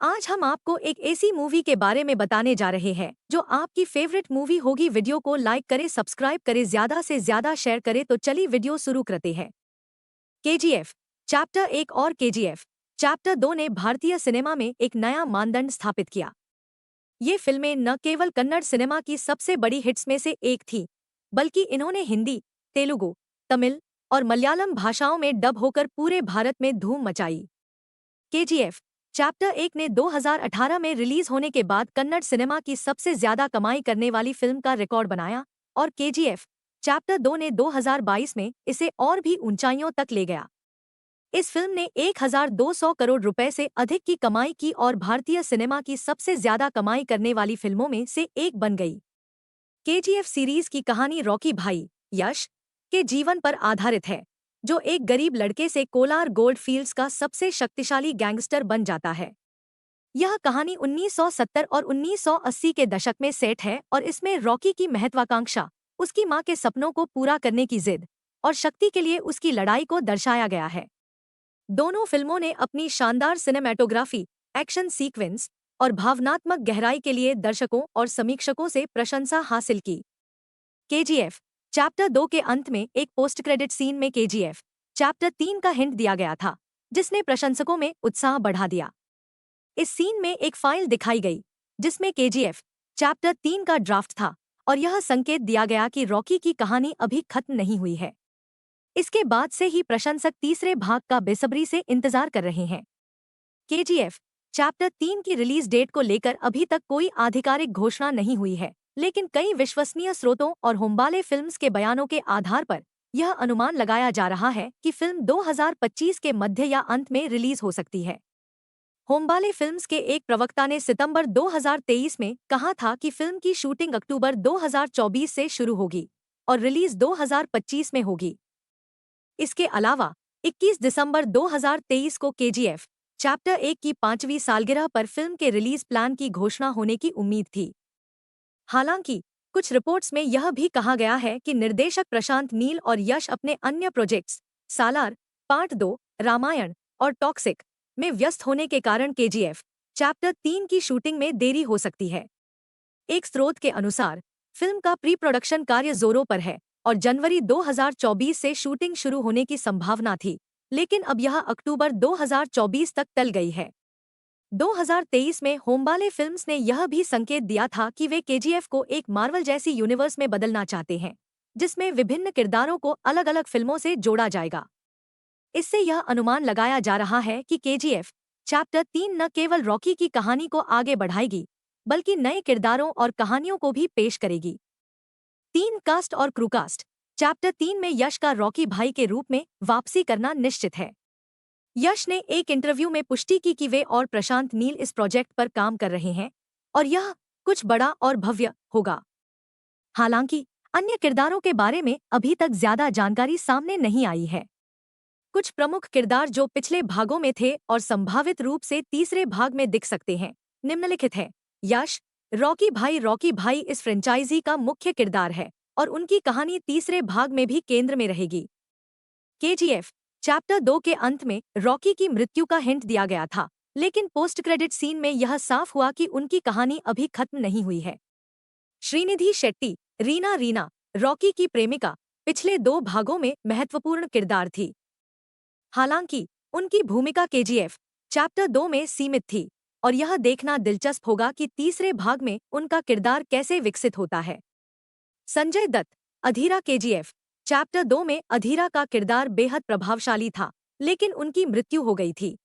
आज हम आपको एक ऐसी मूवी के बारे में बताने जा रहे हैं जो आपकी फेवरेट मूवी होगी। वीडियो को लाइक करें, सब्सक्राइब करें, ज्यादा से ज्यादा शेयर करें। तो चलिए वीडियो शुरू करते हैं। केजीएफ चैप्टर 1 और केजीएफ चैप्टर 2 ने भारतीय सिनेमा में एक नया मानदंड स्थापित किया। ये फिल्में न केवल कन्नड़ सिनेमा की सबसे बड़ी हिट्स में से एक थी, बल्कि इन्होंने हिंदी, तेलुगु, तमिल और मलयालम भाषाओं में डब होकर पूरे भारत में धूम मचाई। केजीएफ चैप्टर 1 ने 2018 में रिलीज होने के बाद कन्नड़ सिनेमा की सबसे ज्यादा कमाई करने वाली फिल्म का रिकॉर्ड बनाया और केजीएफ चैप्टर 2 ने 2022 में इसे और भी ऊंचाइयों तक ले गया। इस फिल्म ने 1200 करोड़ रुपए से अधिक की कमाई की और भारतीय सिनेमा की सबसे ज्यादा कमाई करने वाली फिल्मों में से एक बन गई। केजीएफ सीरीज की कहानी रॉकी भाई यश के जीवन पर आधारित है, जो एक गरीब लड़के से कोलार गोल्ड फील्ड्स का सबसे शक्तिशाली गैंगस्टर बन जाता है। यह कहानी 1970 और 1980 के दशक में सेट है और इसमें रॉकी की महत्वाकांक्षा, उसकी मां के सपनों को पूरा करने की जिद और शक्ति के लिए उसकी लड़ाई को दर्शाया गया है। दोनों फिल्मों ने अपनी शानदार सिनेमैटोग्राफी, एक्शन सीक्वेंस और भावनात्मक गहराई के लिए दर्शकों और समीक्षकों से प्रशंसा हासिल की। केजीएफ चैप्टर 2 के अंत में एक पोस्ट क्रेडिट सीन में केजीएफ चैप्टर 3 का हिंट दिया गया था, जिसने प्रशंसकों में उत्साह बढ़ा दिया। इस सीन में एक फाइल दिखाई गई जिसमें केजीएफ चैप्टर 3 का ड्राफ्ट था और यह संकेत दिया गया कि रॉकी की कहानी अभी खत्म नहीं हुई है। इसके बाद से ही प्रशंसक तीसरे भाग का बेसब्री से इंतजार कर रहे हैं। केजीएफ चैप्टर 3 की रिलीज डेट को लेकर अभी तक कोई आधिकारिक घोषणा नहीं हुई है, लेकिन कई विश्वसनीय स्रोतों और होम्बाले फिल्म्स के बयानों के आधार पर यह अनुमान लगाया जा रहा है कि फिल्म 2025 के मध्य या अंत में रिलीज हो सकती है। होम्बाले फिल्म्स के एक प्रवक्ता ने सितंबर 2023 में कहा था कि फिल्म की शूटिंग अक्टूबर 2024 से शुरू होगी और रिलीज 2025 में होगी। इसके अलावा 21 दिसंबर 2023 को केजीएफ चैप्टर 1 की 5वीं सालगिरह पर फिल्म के रिलीज प्लान की घोषणा होने की उम्मीद थी। हालांकि कुछ रिपोर्ट्स में यह भी कहा गया है कि निर्देशक प्रशांत नील और यश अपने अन्य प्रोजेक्ट्स सालार, पार्ट 2, रामायण और टॉक्सिक में व्यस्त होने के कारण केजीएफ चैप्टर 3 की शूटिंग में देरी हो सकती है। एक स्रोत के अनुसार फिल्म का प्री प्रोडक्शन कार्य जोरों पर है और जनवरी 2024 से शूटिंग शुरू होने की संभावना थी, लेकिन अब यह अक्टूबर 2024 तक टल गई है। 2023 में होम्बाले फिल्म्स ने यह भी संकेत दिया था कि वे केजीएफ को एक मार्वल जैसी यूनिवर्स में बदलना चाहते हैं, जिसमें विभिन्न किरदारों को अलग अलग फिल्मों से जोड़ा जाएगा। इससे यह अनुमान लगाया जा रहा है कि केजीएफ चैप्टर 3 न केवल रॉकी की कहानी को आगे बढ़ाएगी, बल्कि नए किरदारों और कहानियों को भी पेश करेगी। 3 कास्ट और क्रूकास्ट चैप्टर 3 में यश का रॉकी भाई के रूप में वापसी करना निश्चित है। यश ने एक इंटरव्यू में पुष्टि की कि वे और प्रशांत नील इस प्रोजेक्ट पर काम कर रहे हैं और यह कुछ बड़ा और भव्य होगा। हालांकि अन्य किरदारों के बारे में अभी तक ज्यादा जानकारी सामने नहीं आई है। कुछ प्रमुख किरदार जो पिछले भागों में थे और संभावित रूप से तीसरे भाग में दिख सकते हैं निम्नलिखित है। यश रॉकी भाई इस फ्रेंचाइजी का मुख्य किरदार है और उनकी कहानी तीसरे भाग में भी केंद्र में रहेगी। केजीएफ चैप्टर 2 के अंत में रॉकी की मृत्यु का हिंट दिया गया था, लेकिन पोस्ट क्रेडिट सीन में यह साफ हुआ कि उनकी कहानी अभी खत्म नहीं हुई है। श्रीनिधि शेट्टी रीना रॉकी की प्रेमिका पिछले 2 भागों में महत्वपूर्ण किरदार थी। हालांकि उनकी भूमिका केजीएफ चैप्टर 2 में सीमित थी और यह देखना दिलचस्प होगा कि तीसरे भाग में उनका किरदार कैसे विकसित होता है। संजय दत्त अधीरा केजीएफ चैप्टर 2 में अधीरा का किरदार बेहद प्रभावशाली था, लेकिन उनकी मृत्यु हो गई थी।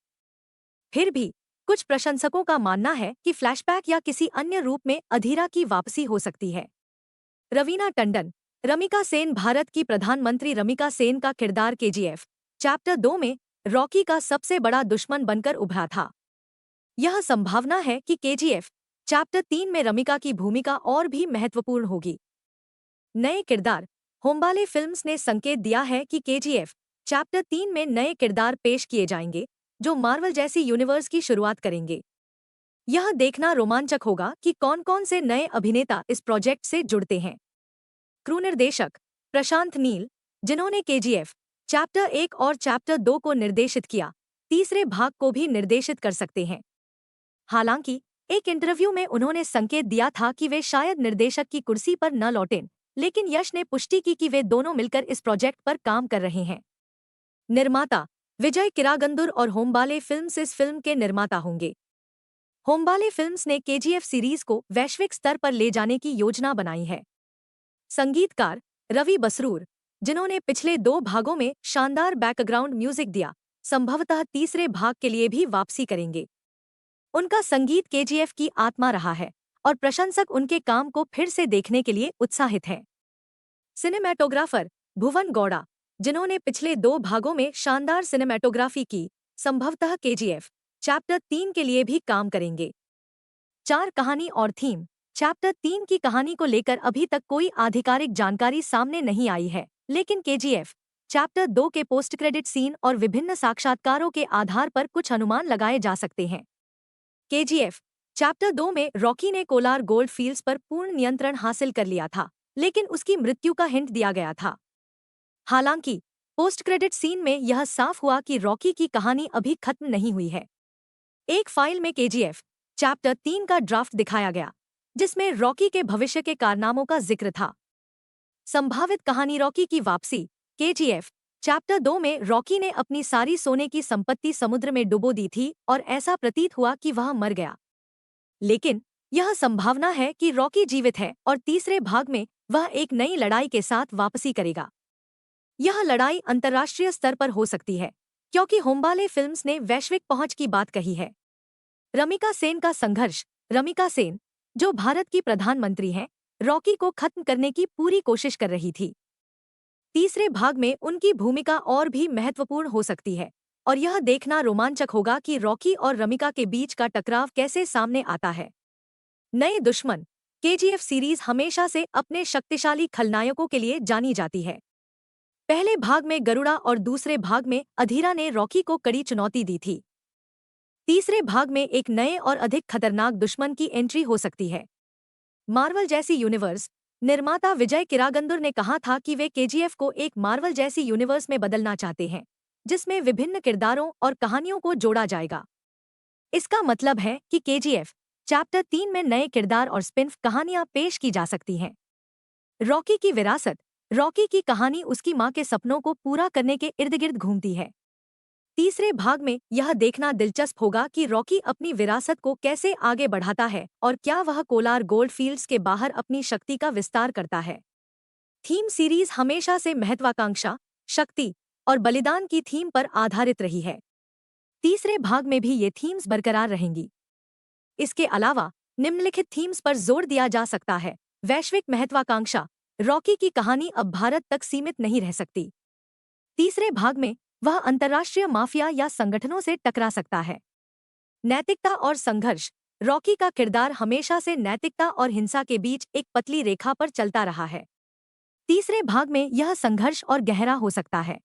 फिर भी कुछ प्रशंसकों का मानना है कि फ्लैशबैक या किसी अन्य रूप में अधीरा की वापसी हो सकती है। रवीना टंडन रमिका सेन भारत की प्रधानमंत्री रमिका सेन का किरदार केजीएफ चैप्टर 2 में रॉकी का सबसे बड़ा दुश्मन बनकर उभरा था। यह संभावना है कि केजीएफ चैप्टर 3 में रमिका की भूमिका और भी महत्वपूर्ण होगी। नए किरदार होम्बाले फिल्म्स ने संकेत दिया है कि केजीएफ चैप्टर 3 में नए किरदार पेश किए जाएंगे जो मार्वल जैसी यूनिवर्स की शुरुआत करेंगे। यह देखना रोमांचक होगा कि कौन-कौन से नए अभिनेता इस प्रोजेक्ट से जुड़ते हैं। क्रू निर्देशक प्रशांत नील, जिन्होंने केजीएफ चैप्टर 1 और चैप्टर 2 को निर्देशित किया, तीसरे भाग को भी निर्देशित कर सकते हैं। हालांकि एक इंटरव्यू में उन्होंने संकेत दिया था कि वे शायद निर्देशक की कुर्सी पर न लौटें, लेकिन यश ने पुष्टि की कि वे दोनों मिलकर इस प्रोजेक्ट पर काम कर रहे हैं। निर्माता विजय किरागंदुर और होम्बाले फिल्म्स इस फिल्म के निर्माता होंगे। होम्बाले फिल्म्स ने केजीएफ सीरीज को वैश्विक स्तर पर ले जाने की योजना बनाई है। संगीतकार रवि बसरूर, जिन्होंने पिछले 2 भागों में शानदार बैकग्राउंड म्यूजिक दिया, संभवतः तीसरे भाग के लिए भी वापसी करेंगे। उनका संगीत केजीएफ की आत्मा रहा है और प्रशंसक उनके काम को फिर से देखने के लिए उत्साहित हैं। सिनेमैटोग्राफर भुवन गौड़ा, जिन्होंने पिछले 2 भागों में शानदार सिनेमैटोग्राफी की, संभवतः केजीएफ चैप्टर 3 के लिए भी काम करेंगे। 4 कहानी और थीम चैप्टर 3 की कहानी को लेकर अभी तक कोई आधिकारिक जानकारी सामने नहीं आई है, लेकिन केजीएफ चैप्टर 2 के पोस्ट क्रेडिट सीन और विभिन्न साक्षात्कारों के आधार पर कुछ अनुमान लगाए जा सकते हैं। केजीएफ चैप्टर 2 में रॉकी ने कोलार गोल्ड फील्ड्स पर पूर्ण नियंत्रण हासिल कर लिया था, लेकिन उसकी मृत्यु का हिंट दिया गया था। हालांकि पोस्ट क्रेडिट सीन में यह साफ हुआ कि रॉकी की कहानी अभी खत्म नहीं हुई है। एक फाइल में केजीएफ चैप्टर 3 का ड्राफ्ट दिखाया गया, जिसमें रॉकी के भविष्य के कारनामों का जिक्र था। संभावित कहानी रॉकी की वापसी केजीएफ चैप्टर 2 में रॉकी ने अपनी सारी सोने की संपत्ति समुद्र में डुबो दी थी और ऐसा प्रतीत हुआ कि वह मर गया। लेकिन यह संभावना है कि रॉकी जीवित है और तीसरे भाग में वह एक नई लड़ाई के साथ वापसी करेगा। यह लड़ाई अंतर्राष्ट्रीय स्तर पर हो सकती है, क्योंकि होम्बाले फिल्म्स ने वैश्विक पहुंच की बात कही है। रमिका सेन का संघर्ष रमिका सेन, जो भारत की प्रधानमंत्री हैं, रॉकी को खत्म करने की पूरी कोशिश कर रही थी। तीसरे भाग में उनकी भूमिका और भी महत्वपूर्ण हो सकती है और यह देखना रोमांचक होगा कि रॉकी और रमिका के बीच का टकराव कैसे सामने आता है। नए दुश्मन केजीएफ सीरीज हमेशा से अपने शक्तिशाली खलनायकों के लिए जानी जाती है। पहले भाग में गरुड़ा और दूसरे भाग में अधीरा ने रॉकी को कड़ी चुनौती दी थी। तीसरे भाग में एक नए और अधिक खतरनाक दुश्मन की एंट्री हो सकती है। मार्वल जैसी यूनिवर्स निर्माता विजय किरागंदुर ने कहा था कि वे केजीएफ को एक मार्वल जैसी यूनिवर्स में बदलना चाहते हैं, जिसमें विभिन्न किरदारों और कहानियों को जोड़ा जाएगा। इसका मतलब है कि केजीएफ चैप्टर 3 में नए किरदार और स्पिन-ऑफ कहानियां पेश की जा सकती हैं। रॉकी की विरासत रॉकी की कहानी उसकी मां के सपनों को पूरा करने के इर्द-गिर्द घूमती है। तीसरे भाग में यह देखना दिलचस्प होगा कि रॉकी अपनी विरासत को कैसे आगे बढ़ाता है और क्या वह कोलार गोल्ड फील्ड्स के बाहर अपनी शक्ति का विस्तार करता है। थीम सीरीज हमेशा से महत्वाकांक्षा, शक्ति और बलिदान की थीम पर आधारित रही है। तीसरे भाग में भी ये थीम्स बरकरार रहेंगी। इसके अलावा निम्नलिखित थीम्स पर जोर दिया जा सकता है। वैश्विक महत्वाकांक्षा रॉकी की कहानी अब भारत तक सीमित नहीं रह सकती। तीसरे भाग में वह अंतर्राष्ट्रीय माफिया या संगठनों से टकरा सकता है। नैतिकता और संघर्ष रॉकी का किरदार हमेशा से नैतिकता और हिंसा के बीच एक पतली रेखा पर चलता रहा है। तीसरे भाग में यह संघर्ष और गहरा हो सकता है।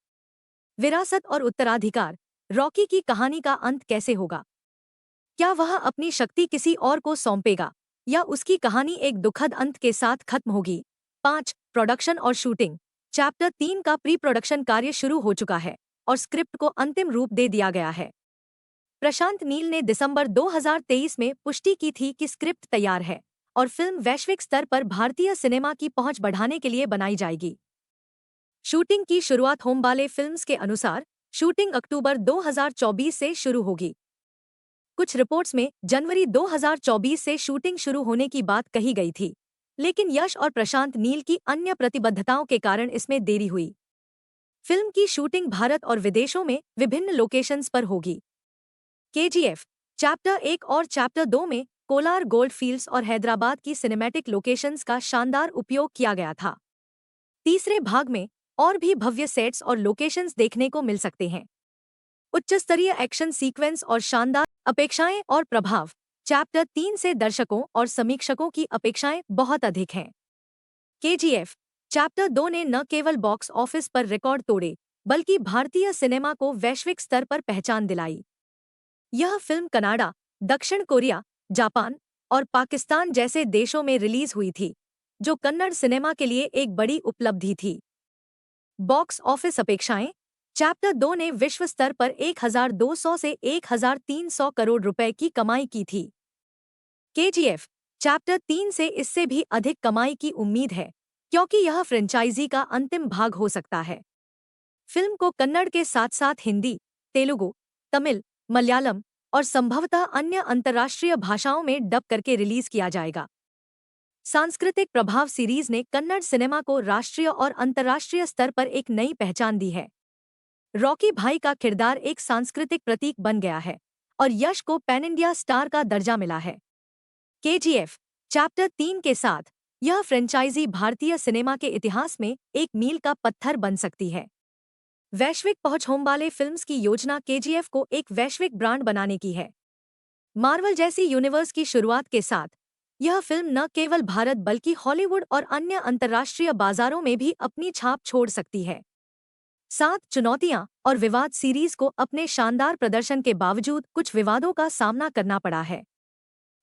विरासत और उत्तराधिकार रॉकी की कहानी का अंत कैसे होगा? क्या वह अपनी शक्ति किसी और को सौंपेगा या उसकी कहानी एक दुखद अंत के साथ खत्म होगी? 5. प्रोडक्शन और शूटिंग चैप्टर 3 का प्री प्रोडक्शन कार्य शुरू हो चुका है और स्क्रिप्ट को अंतिम रूप दे दिया गया है। प्रशांत नील ने दिसंबर 2023 में पुष्टि की थी कि स्क्रिप्ट तैयार है और फिल्म वैश्विक स्तर पर भारतीय सिनेमा की पहुंच बढ़ाने के लिए बनाई जाएगी। शूटिंग की शुरुआत होम्बाले फिल्म्स के अनुसार शूटिंग अक्टूबर 2024 से शुरू होगी। कुछ रिपोर्ट्स में जनवरी 2024 से शूटिंग शुरू होने की बात कही गई थी, लेकिन यश और प्रशांत नील की अन्य प्रतिबद्धताओं के कारण इसमें देरी हुई। फिल्म की शूटिंग भारत और विदेशों में विभिन्न लोकेशंस पर होगी। केजीएफ चैप्टर 1 और चैप्टर 2 में कोलार गोल्ड फील्ड्स और हैदराबाद की सिनेमैटिक लोकेशंस का शानदार उपयोग किया गया था। तीसरे भाग में और भी भव्य सेट्स और लोकेशंस देखने को मिल सकते हैं। उच्च स्तरीय एक्शन सीक्वेंस और शानदार अपेक्षाएं और प्रभाव चैप्टर 3 से दर्शकों और समीक्षकों की अपेक्षाएं बहुत अधिक हैं। केजीएफ चैप्टर 2 ने न केवल बॉक्स ऑफिस पर रिकॉर्ड तोड़े, बल्कि भारतीय सिनेमा को वैश्विक स्तर पर पहचान दिलाई। यह फिल्म कनाडा, दक्षिण कोरिया, जापान और पाकिस्तान जैसे देशों में रिलीज हुई थी, जो कन्नड़ सिनेमा के लिए एक बड़ी उपलब्धि थी। बॉक्स ऑफिस अपेक्षाएं चैप्टर 2 ने विश्व स्तर पर 1200 से 1300 करोड़ रुपए की कमाई की थी। केजीएफ चैप्टर 3 से इससे भी अधिक कमाई की उम्मीद है, क्योंकि यह फ्रेंचाइजी का अंतिम भाग हो सकता है। फिल्म को कन्नड़ के साथ साथ हिंदी, तेलुगु, तमिल, मलयालम और संभवतः अन्य अंतर्राष्ट्रीय भाषाओं में डब करके रिलीज किया जाएगा। सांस्कृतिक प्रभाव सीरीज ने कन्नड़ सिनेमा को राष्ट्रीय और अंतर्राष्ट्रीय स्तर पर एक नई पहचान दी है। रॉकी भाई का किरदार एक सांस्कृतिक प्रतीक बन गया है और यश को पैन इंडिया स्टार का दर्जा मिला है। केजीएफ चैप्टर 3 के साथ यह फ्रेंचाइजी भारतीय सिनेमा के इतिहास में एक मील का पत्थर बन सकती है। वैश्विक पहुंच होमवाले फिल्म्स की योजना केजीएफ को एक वैश्विक ब्रांड बनाने की है। मार्वल जैसी यूनिवर्स की शुरुआत के साथ यह फिल्म न केवल भारत बल्कि हॉलीवुड और अन्य अंतर्राष्ट्रीय बाजारों में भी अपनी छाप छोड़ सकती है। 7 चुनौतियां और विवाद सीरीज को अपने शानदार प्रदर्शन के बावजूद कुछ विवादों का सामना करना पड़ा है।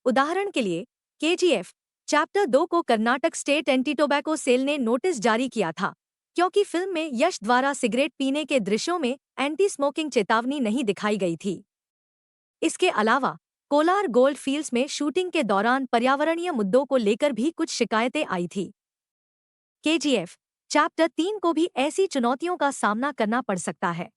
उदाहरण के लिए केजीएफ चैप्टर 2 को Karnataka state anti tobacco cell ने नोटिस जारी किया था, क्योंकि फिल्म में यश द्वारा सिगरेट पीने के दृश्यों में एंटी स्मोकिंग चेतावनी नहीं दिखाई गई थी। इसके अलावा कोलार गोल्ड फील्ड्स में शूटिंग के दौरान पर्यावरणीय मुद्दों को लेकर भी कुछ शिकायतें आई थी। केजीएफ चैप्टर 3 को भी ऐसी चुनौतियों का सामना करना पड़ सकता है।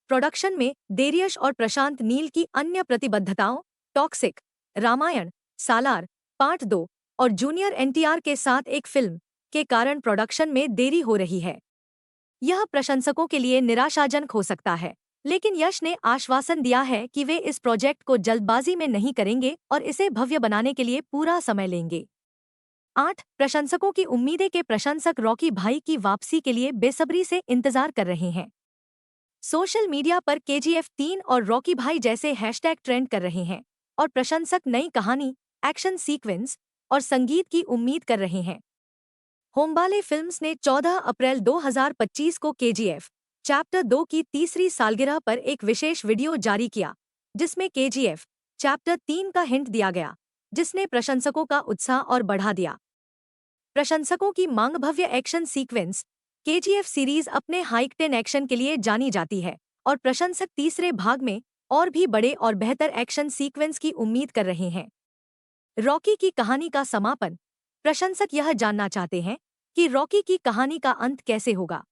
प्रोडक्शन में देरियश और प्रशांत नील की अन्य प्रतिबद्धताओं, टॉक्सिक, रामायण, सालार, पार्ट 2 और जूनियर एनटीआर के साथ एक फिल्म के कारण प्रोडक्शन में देरी हो रही है। यह प्रशंसकों के लिए निराशाजनक हो सकता है, लेकिन यश ने आश्वासन दिया है कि वे इस प्रोजेक्ट को जल्दबाजी में नहीं करेंगे और इसे भव्य बनाने के लिए पूरा समय लेंगे। 8 प्रशंसकों की उम्मीदें के प्रशंसक रॉकी भाई की वापसी के लिए बेसब्री से इंतजार कर रहे हैं। सोशल मीडिया पर केजीएफ 3 और रॉकी भाई जैसे हैशटैग ट्रेंड कर रहे हैं और प्रशंसक नई कहानी, एक्शन सीक्वेंस और संगीत की उम्मीद कर रहे हैं। होमबाले फिल्म्स ने 14 अप्रैल 2025 को केजीएफ चैप्टर 2 की तीसरी सालगिरह पर एक विशेष वीडियो जारी किया, जिसमें केजीएफ चैप्टर 3 का हिंट दिया गया, जिसने प्रशंसकों का उत्साह और बढ़ा दिया। प्रशंसकों की मांग भव्य एक्शन सीक्वेंस। केजीएफ सीरीज अपने हाइकटेन एक्शन के लिए जानी जाती है और प्रशंसक तीसरे भाग में और भी बड़े और बेहतर एक्शन सीक्वेंस की उम्मीद कर रहे हैं। रॉकी की कहानी का समापन। प्रशंसक यह जानना चाहते हैं कि रॉकी की कहानी का अंत कैसे होगा।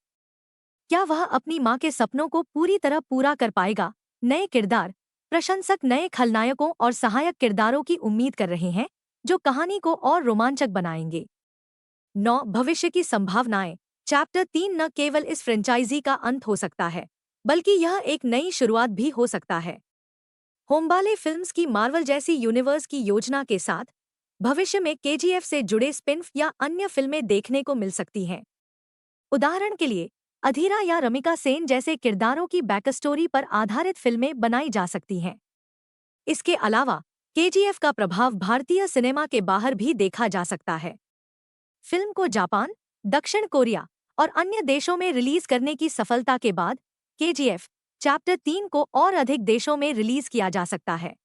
क्या वह अपनी मां के सपनों को पूरी तरह पूरा कर पाएगा? नए किरदार। प्रशंसक नए खलनायकों और सहायक किरदारों की उम्मीद कर रहे हैं, जो कहानी को और रोमांचक बनाएंगे। 9 भविष्य की संभावनाएं। चैप्टर 3 न केवल इस फ्रेंचाइजी का अंत हो सकता है, बल्कि यह एक नई शुरुआत भी हो सकता है। होमबाले फिल्म्स की मार्वल जैसी यूनिवर्स की योजना के साथ भविष्य में केजीएफ से जुड़े स्पिन-ऑफ या अन्य फिल्में देखने को मिल सकती हैं। उदाहरण के लिए अधीरा या रमिका सेन जैसे किरदारों की बैकस्टोरी पर आधारित फिल्में बनाई जा सकती हैं। इसके अलावा केजीएफ का प्रभाव भारतीय सिनेमा के बाहर भी देखा जा सकता है। फिल्म को जापान, दक्षिण कोरिया और अन्य देशों में रिलीज करने की सफलता के बाद केजीएफ चैप्टर 3 को और अधिक देशों में रिलीज किया जा सकता है।